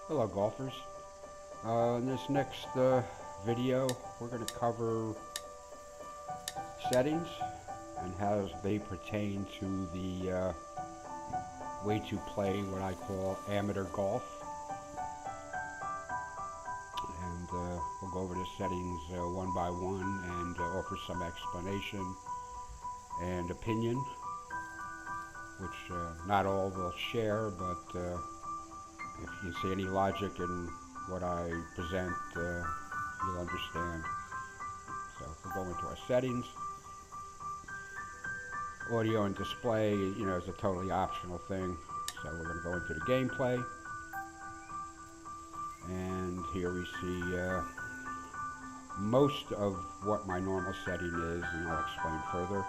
Hello golfers. In this next video we're going to cover settings and how they pertain to the way to play what I call amateur golf. And we'll go over the settings one by one and offer some explanation and opinion, which not all will share, but if you see any logic in what I present, you'll understand. So we'll go into our settings. Audio and display, is a totally optional thing. So we're going to go into the gameplay. And here we see most of what my normal setting is, and I'll explain further.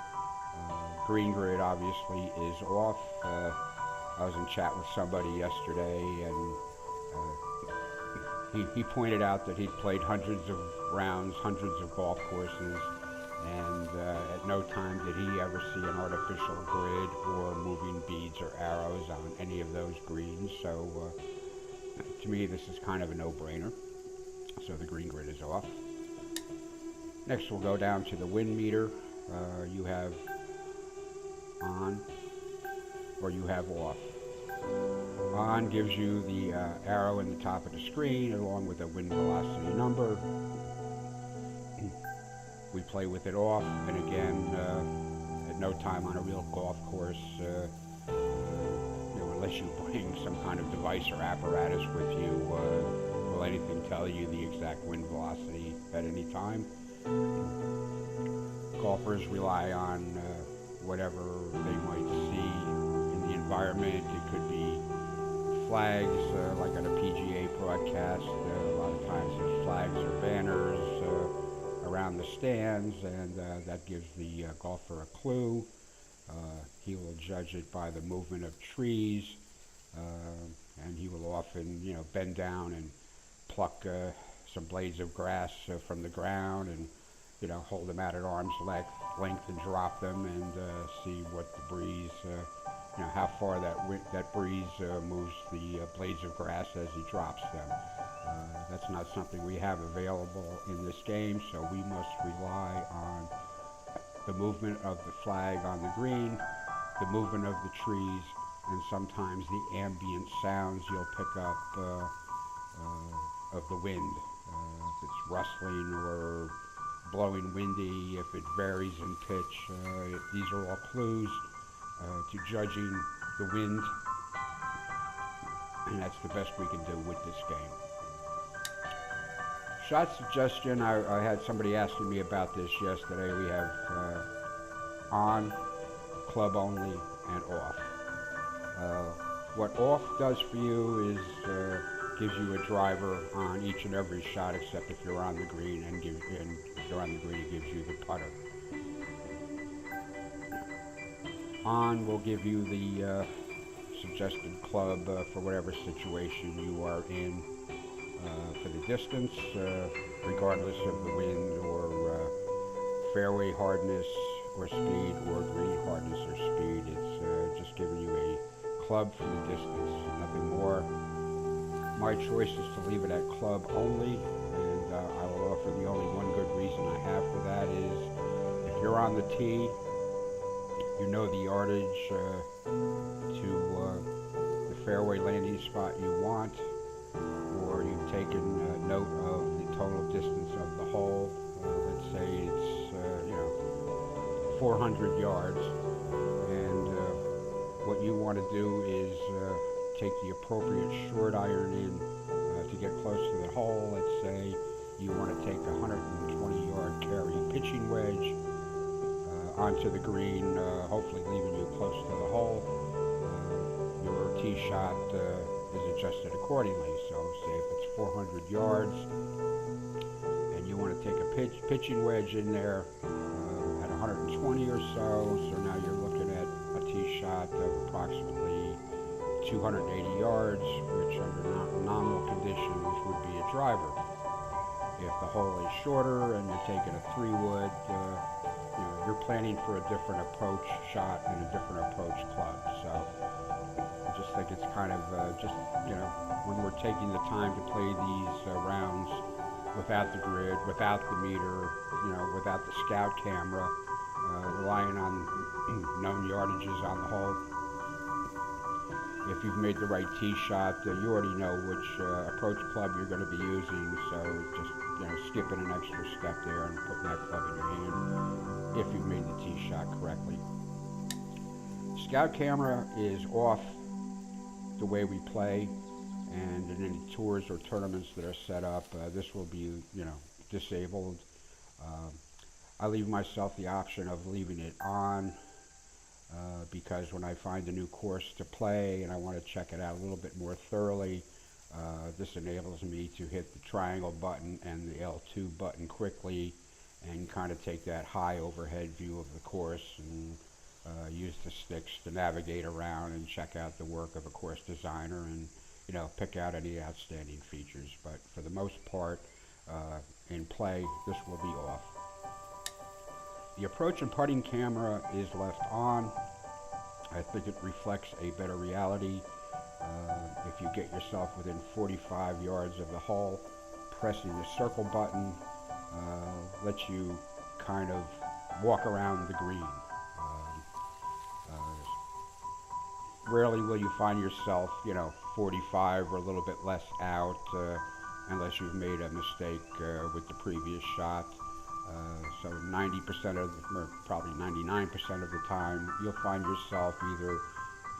Green grid obviously is off. I was in chat with somebody yesterday, and he pointed out that he'd played hundreds of rounds, hundreds of golf courses, and at no time did he ever see an artificial grid or moving beads or arrows on any of those greens. So to me, this is kind of a no-brainer. So the green grid is off. Next, we'll go down to the wind meter. You have on or you have off. On gives you the arrow in the top of the screen along with a wind velocity number. We play with it off, and again, at no time on a real golf course, unless you bring some kind of device or apparatus with you, will anything tell you the exact wind velocity at any time. Golfers rely on whatever they might see in the environment. It could be flags, like on a PGA broadcast. A lot of times there's flags or banners around the stands, and that gives the golfer a clue. He will judge it by the movement of trees, and he will often, bend down and pluck some blades of grass from the ground, and hold them out at arm's length and drop them, and see what the breeze, how far that breeze moves the blades of grass as he drops them. That's not something we have available in this game, so we must rely on the movement of the flag on the green, the movement of the trees, and sometimes the ambient sounds you'll pick up of the wind. If it's rustling or blowing windy, if it varies in pitch, these are all clues to judging the wind, and that's the best we can do with this game. Shot suggestion, I had somebody asking me about this yesterday. We have on, club only, and off. What off does for you is gives you a driver on each and every shot, except if you're on the green, and if you're on the green, it gives you the putter. On will give you the suggested club for whatever situation you are in, for the distance, regardless of the wind or fairway hardness or speed or green hardness or speed. It's just giving you a club for the distance, nothing more. My choice is to leave it at club only, and I will offer the only one good reason I have for that is if you're on the tee, you know the yardage to the fairway landing spot you want, or you've taken note of the total distance of the hole. Let's say it's 400 yards, and what you want to do is take the appropriate short iron in to get close to the hole. Let's say you want to take a 120-yard carry pitching wedge onto the green, hopefully leaving you close to the hole. Your tee shot is adjusted accordingly. So say if it's 400 yards and you want to take a pitching wedge in there at 120 or so now you're looking at a tee shot of approximately 280 yards, which under nominal conditions would be a driver. If the hole is shorter and you're taking a 3-wood, you're planning for a different approach shot and a different approach club. So just think it's kind of just, when we're taking the time to play these rounds without the grid, without the meter, without the scout camera, relying on known yardages on the hole. If you've made the right tee shot, you already know which approach club you're going to be using, so just skipping an extra step there and putting that club in your hand if you've made the tee shot correctly. Scout camera is off the way we play, and in any tours or tournaments that are set up, this will be disabled. I leave myself the option of leaving it on because when I find a new course to play and I want to check it out a little bit more thoroughly, this enables me to hit the triangle button and the L2 button quickly and kind of take that high overhead view of the course and use the sticks to navigate around and check out the work of a course designer and pick out any outstanding features. But for the most part, in play, this will be off. The approach and putting camera is left on. I think it reflects a better reality. If you get yourself within 45 yards of the hole, pressing the circle button lets you kind of walk around the green. Rarely will you find yourself, 45 or a little bit less out, unless you've made a mistake with the previous shot. So 90% of, or probably 99% of the time, you'll find yourself either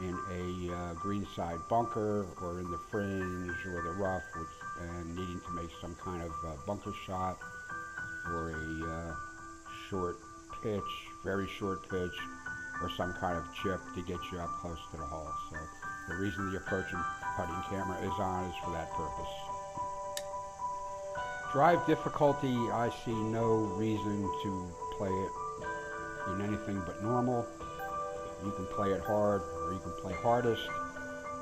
in a greenside bunker or in the fringe or the rough, and needing to make some kind of bunker shot or a short pitch, very short pitch, or some kind of chip to get you up close to the hole. So the reason the approach and putting camera is on is for that purpose. Drive difficulty, I see no reason to play it in anything but normal. You can play it hard or you can play hardest.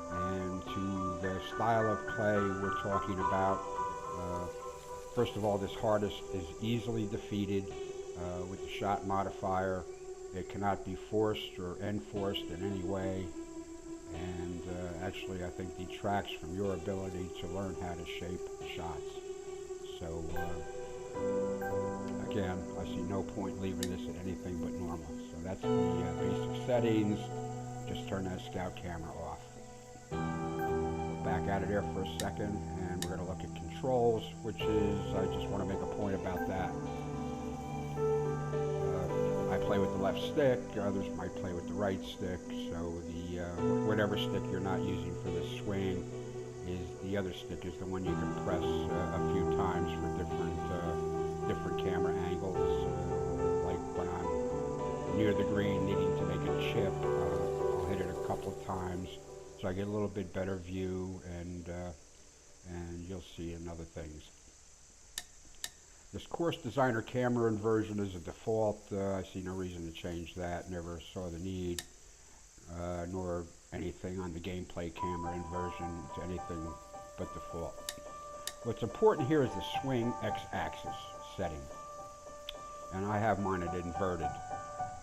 And to the style of play we're talking about, first of all, this hardest is easily defeated with the shot modifier. It cannot be forced or enforced in any way, and actually I think detracts from your ability to learn how to shape shots. So again, I see no point leaving this at anything but normal. So that's the basic settings. Just turn that scout camera off. We'll back out of there for a second, and we're going to look at controls, which is, I just want to make a point about that. I play with the left stick, others might play with the right stick, so the whatever stick you're not using for the swing is the other stick is the one you can press a few times for different camera angles. Like when I'm near the green needing to make a chip, I'll hit it a couple of times so I get a little bit better view, and you'll see in other things. This course designer camera inversion is a default. I see no reason to change that. Never saw the need, nor anything on the gameplay camera inversion to anything but default. What's important here is the swing x-axis setting, and I have mine at inverted.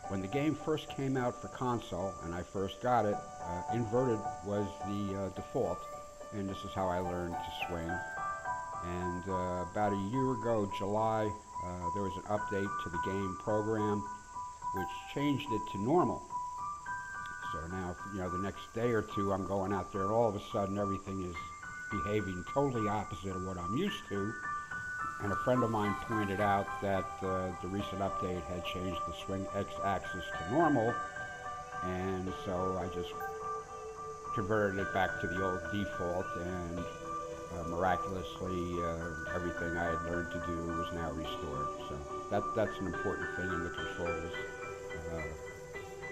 When the game first came out for console and I first got it, inverted was the default, and this is how I learned to swing. And about a year ago, July, there was an update to the game program which changed it to normal. So now, the next day or two, I'm going out there and all of a sudden everything is behaving totally opposite of what I'm used to. And a friend of mine pointed out that the recent update had changed the swing x-axis to normal, and so I just converted it back to the old default, and miraculously everything I had learned to do was now restored. So that's an important thing in the controls.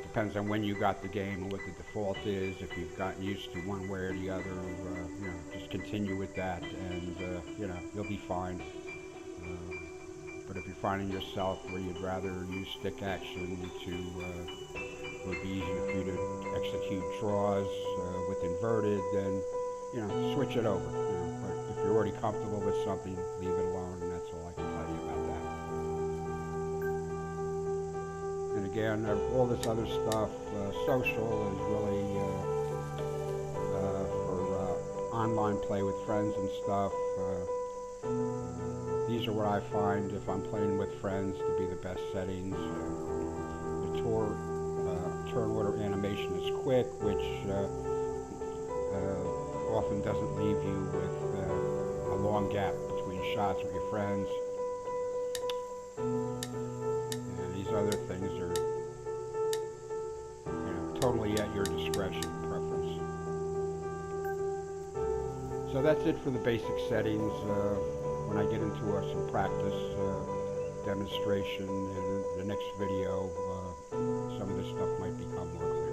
Depends on when you got the game and what the default is. If you've gotten used to one way or the other, just continue with that, and you'll be fine. But if you're finding yourself where you'd rather use stick action it would be easier for you to execute draws with inverted, then switch it over. But if you're already comfortable with something, leave it alone, and that's all I can tell you about that. And again, all this other stuff, social is really online play with friends and stuff. These are what I find if I'm playing with friends to be the best settings. The turn order animation is quick, which often doesn't leave you with a long gap between shots with your friends. And these other things are, totally at your discretion, preference. So that's it for the basic settings. When I get into some practice demonstration in the next video, some of this stuff might become more clear.